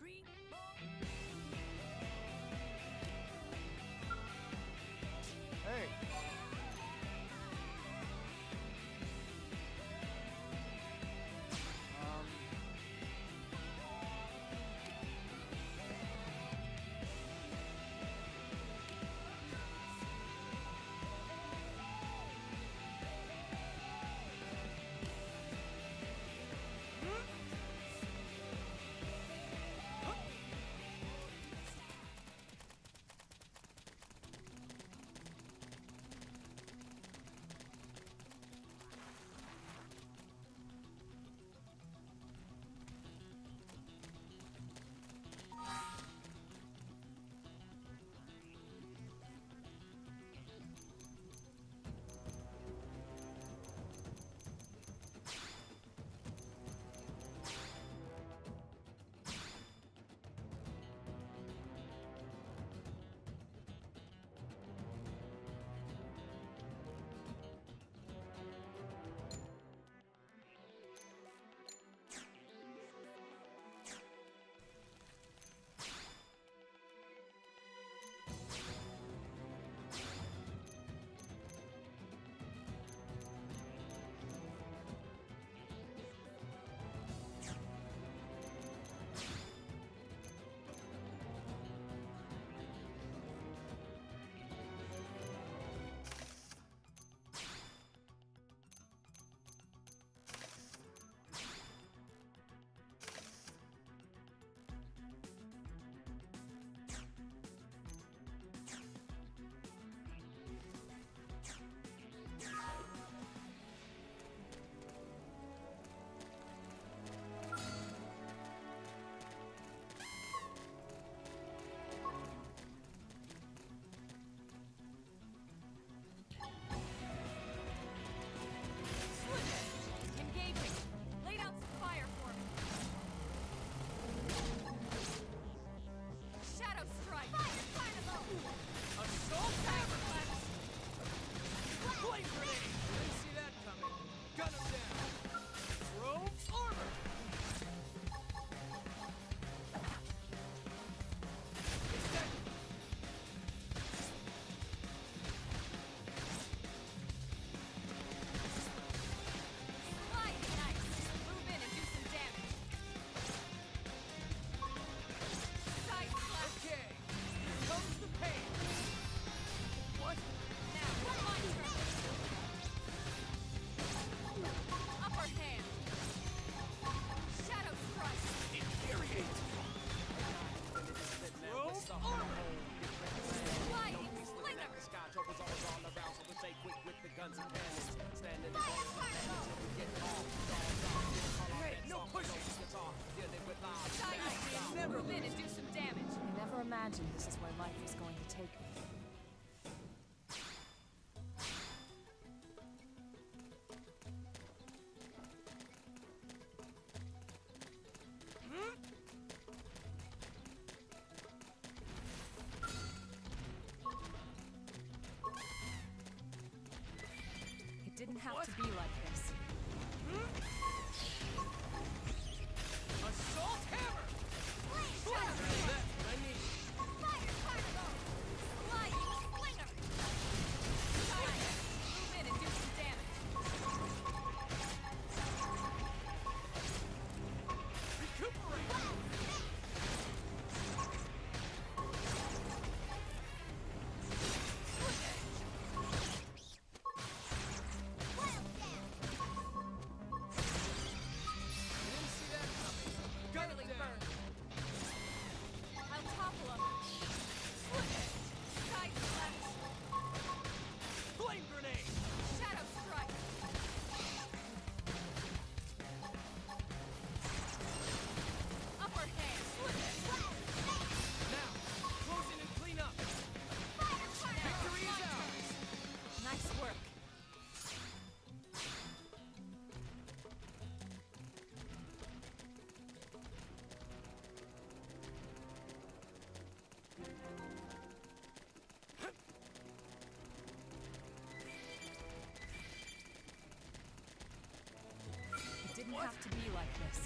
Hey. This is where life is going to take me. It didn't have to be like this. Assault hammer! I need. Fire particle! Flying slinger! Silence! Move in and do some damage. Recuperate! Didn't have to be like this.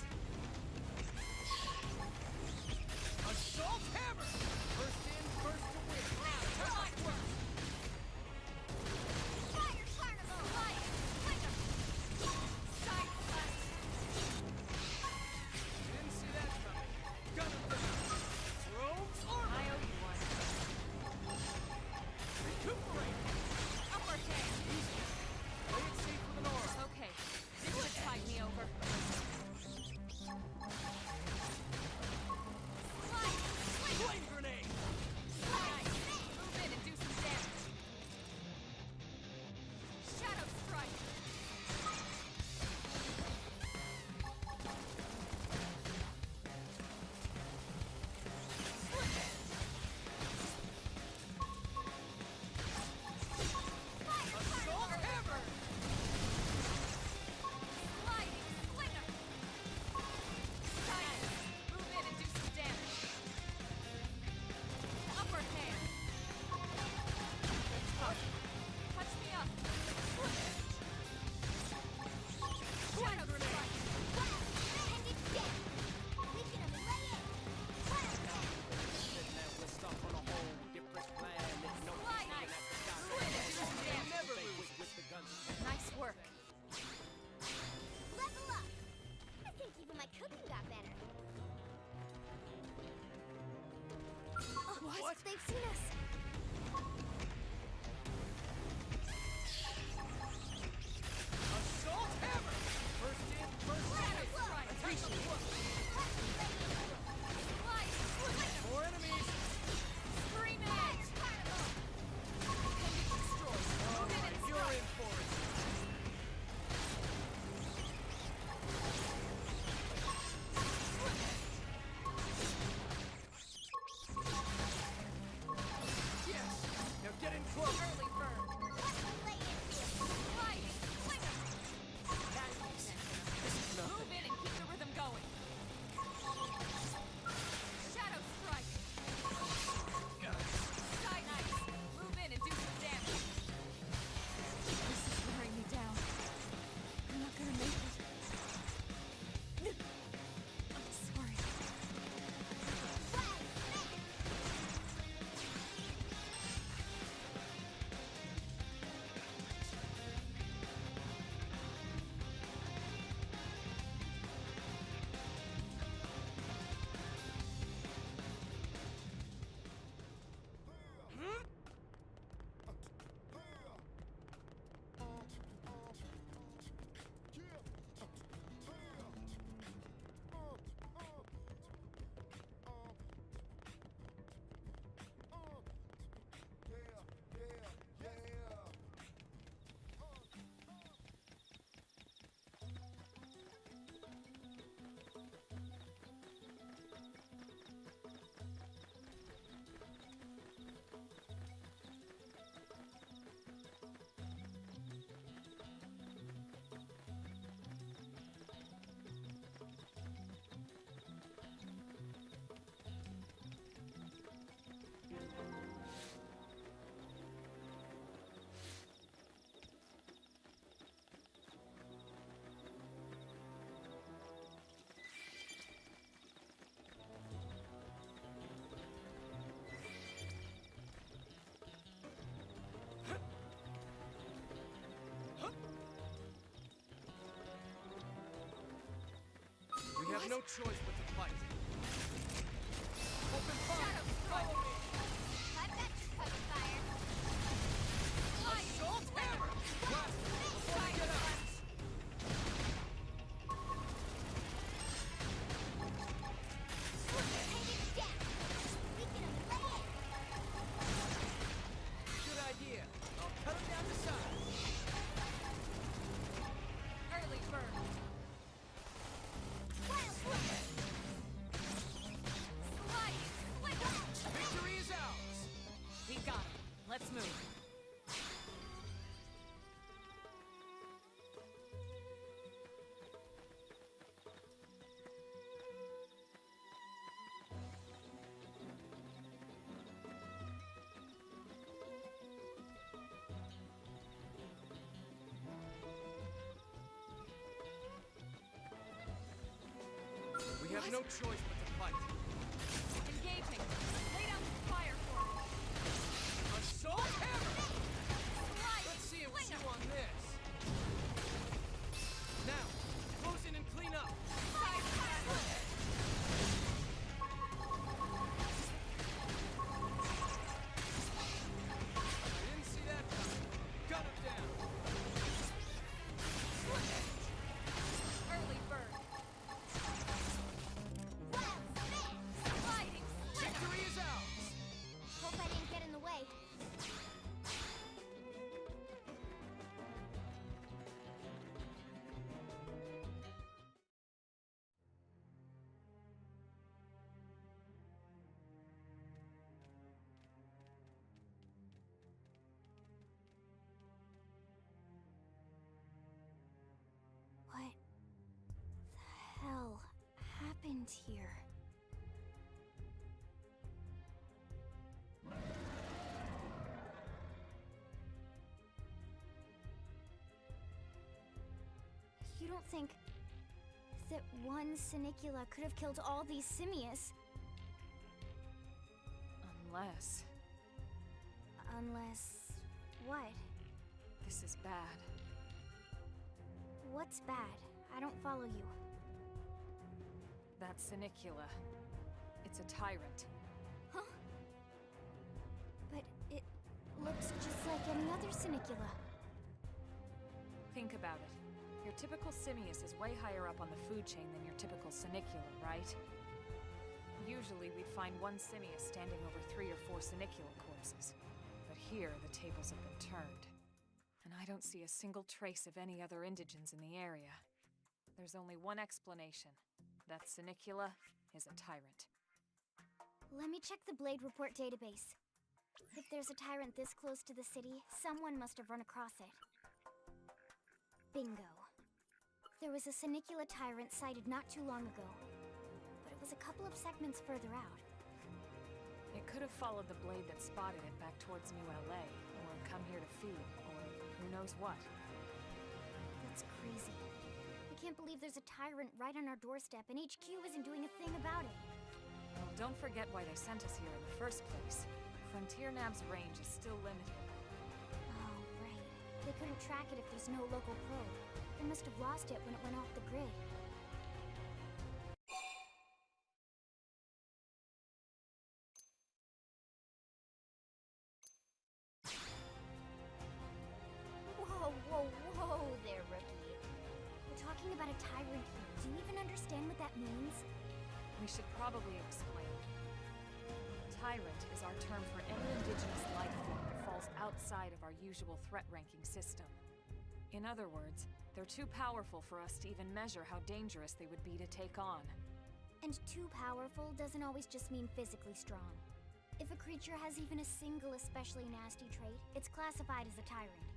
They've seen us. Assault hammer! First in, first Shadow out. strike. Attack the blow. Slide, slinger. More enemies. Scream edge. Appendage destroyed. Move in and You're strike. in for it. Yes. Now get in close. Early bird. Sliding, slinger. That makes sense. This is nothing. Move in and keep the rhythm going. Shadow strike. Side ice. Move in and do some damage. This is wearing me down. I'm not gonna make it. I'm sorry. We have no choice but to fight. Open fire! Shadow strike. Follow me! I've got your cover fire. Sliding, Assault hammer! Blast it before they get out! Good idea. I'll cut him down to size. Early bird. Sliding, slinger. Victory is ours! We got him. Let's move. We have no choice but to fight. Engaging. Lay down the fire for me. Assault hammer! Sliding, Let's see him slinger. chew on this. Now, close in and clean up. Side slinger. I didn't see that coming. Gun him down. Early bird. Sliding, slinger. Victory is ours! Hope I didn't get in the way. What the hell happened here? You don't think that one Sinicula could have killed all these simius? Unless Unless... what? this is bad. What's bad? I don't follow you. That Sinicula. It's a tyrant. Huh? Looks just like any other Sinicula. Think about it. Your typical simius is way higher up on the food chain than your typical Sinicula, right? Usually we'd find one simius standing over 3 or 4 Sinicula corpses. But here, the tables have been turned. And I don't see a single trace of any other indigents in the area. There's only one explanation. That Sinicula is a tyrant. Let me check the Blade Report database. If there's a tyrant this close to the city, someone must have run across it. Bingo. There was a Sinicula tyrant sighted not too long ago, but it was a couple of segments further out. It could have followed the blade that spotted it back towards New LA, or come here to feed, or who knows what. That's crazy. I can't believe there's a tyrant right on our doorstep and HQ isn't doing a thing about it. Well, don't forget why they sent us here in the first place. Frontier Nav's range is still limited. Oh, right. They couldn't track it if there's no local probe. They must have lost it when it went off the grid. Whoa there, rookie. We're talking about a tyrant here. Do you even understand what that means? We should probably explain. Tyrant is our term for any indigenous life form that falls outside of our usual threat ranking system. In other words, they're too powerful for us to even measure how dangerous they would be to take on. And too powerful doesn't always just mean physically strong. If a creature has even a single especially nasty trait, it's classified as a tyrant.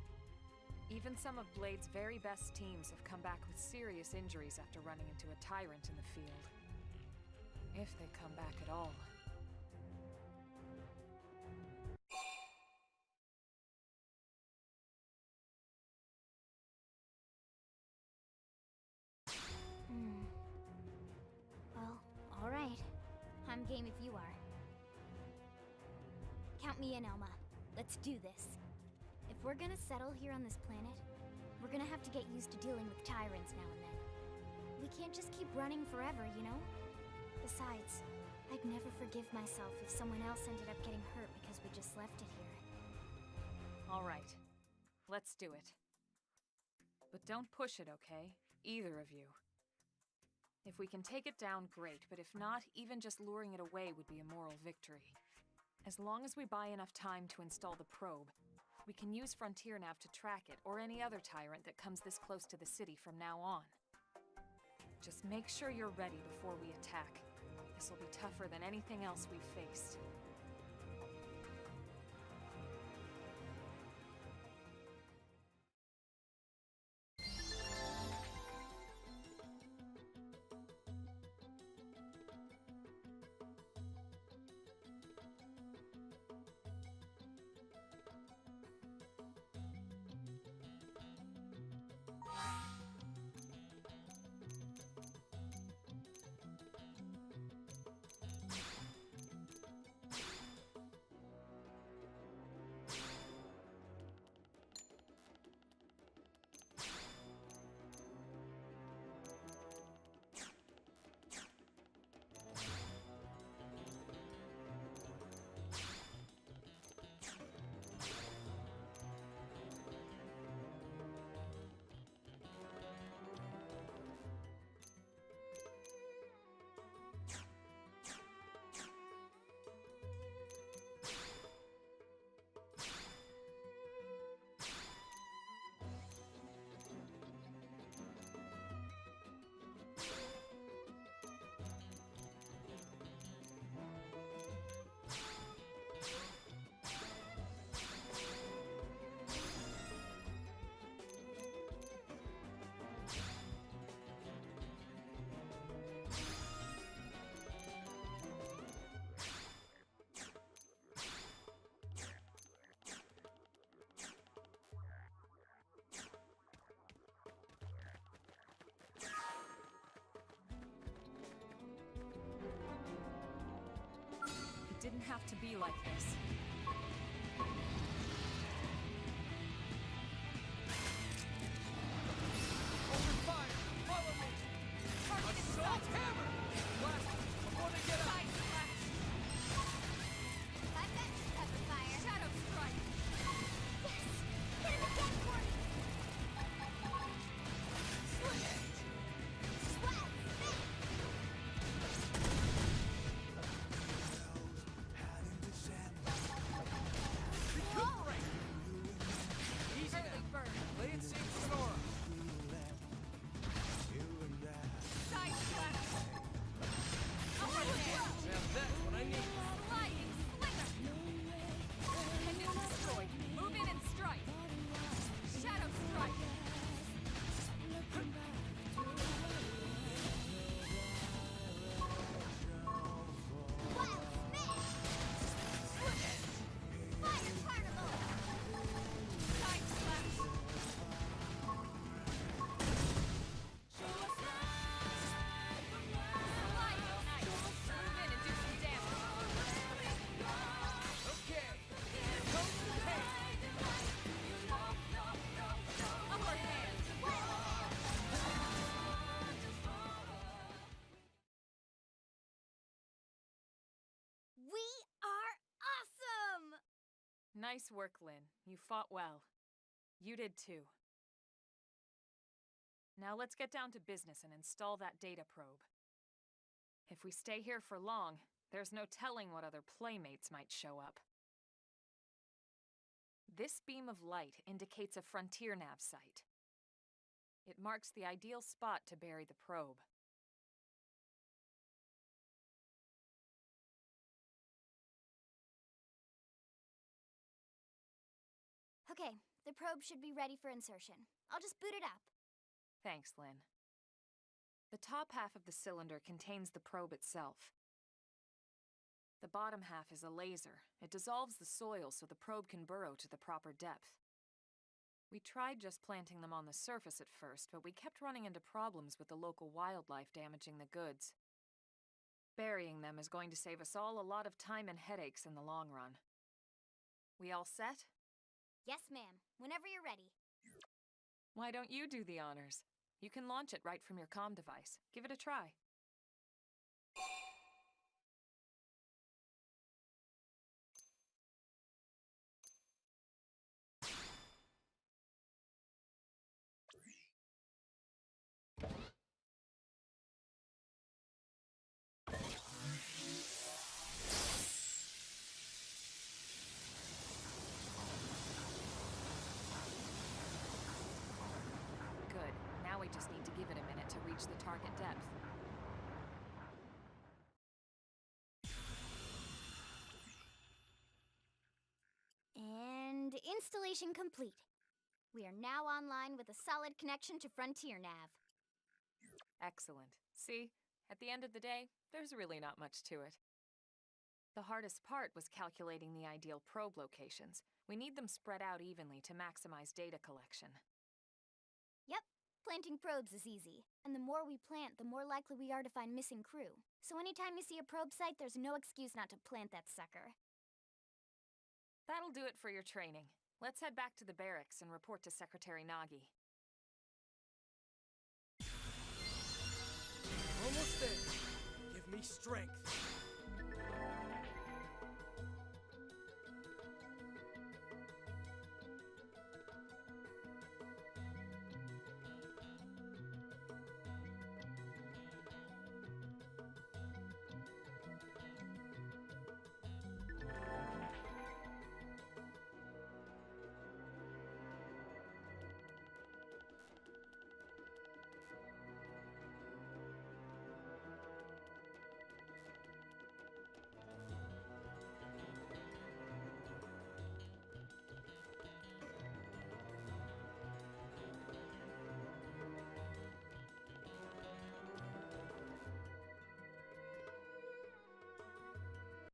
Even some of Blade's very best teams have come back with serious injuries after running into a tyrant in the field. If they come back at all. Well, alright. I'm game if you are. Count me in, Elma. Let's do this. If we're gonna settle here on this planet, we're gonna have to get used to dealing with tyrants now and then. We can't just keep running forever, you know? Besides, I'd never forgive myself if someone else ended up getting hurt because we just left it here. All right. Let's do it. But don't push it, okay? Either of you. If we can take it down, great, but if not, even just luring it away would be a moral victory. As long as we buy enough time to install the probe, we can use Frontier Nav to track it, or any other tyrant that comes this close to the city from now on. Just make sure you're ready before we attack. This'll be tougher than anything else we've faced. It didn't have to be like this. Open fire! Follow me! Assault hammer! Blast before they get up! I've got pepper fire. Shadow strike. Nice work, Lynn. You fought well. You did too. Now let's get down to business and install that data probe. If we stay here for long, there's no telling what other playmates might show up. This beam of light indicates a frontier nav site. It marks the ideal spot to bury the probe. Okay, the probe should be ready for insertion. I'll just boot it up. Thanks, Lynn. The top half of the cylinder contains the probe itself. The bottom half is a laser. It dissolves the soil so the probe can burrow to the proper depth. We tried just planting them on the surface at first, but we kept running into problems with the local wildlife damaging the goods. Burying them is going to save us all a lot of time and headaches in the long run. We all set? Yes, ma'am. Whenever you're ready. Why don't you do the honors? You can launch it right from your comm device. Give it a try. Good. Now we just need to give it a minute to reach the target depth. And installation complete. We are now online with a solid connection to Frontier Nav. Excellent. See? At the end of the day, there's really not much to it. The hardest part was calculating the ideal probe locations. We need them spread out evenly to maximize data collection. Yep, planting probes is easy. And the more we plant, the more likely we are to find missing crew. So anytime you see a probe site, there's no excuse not to plant that sucker. That'll do it for your training. Let's head back to the barracks and report to Secretary Nagi.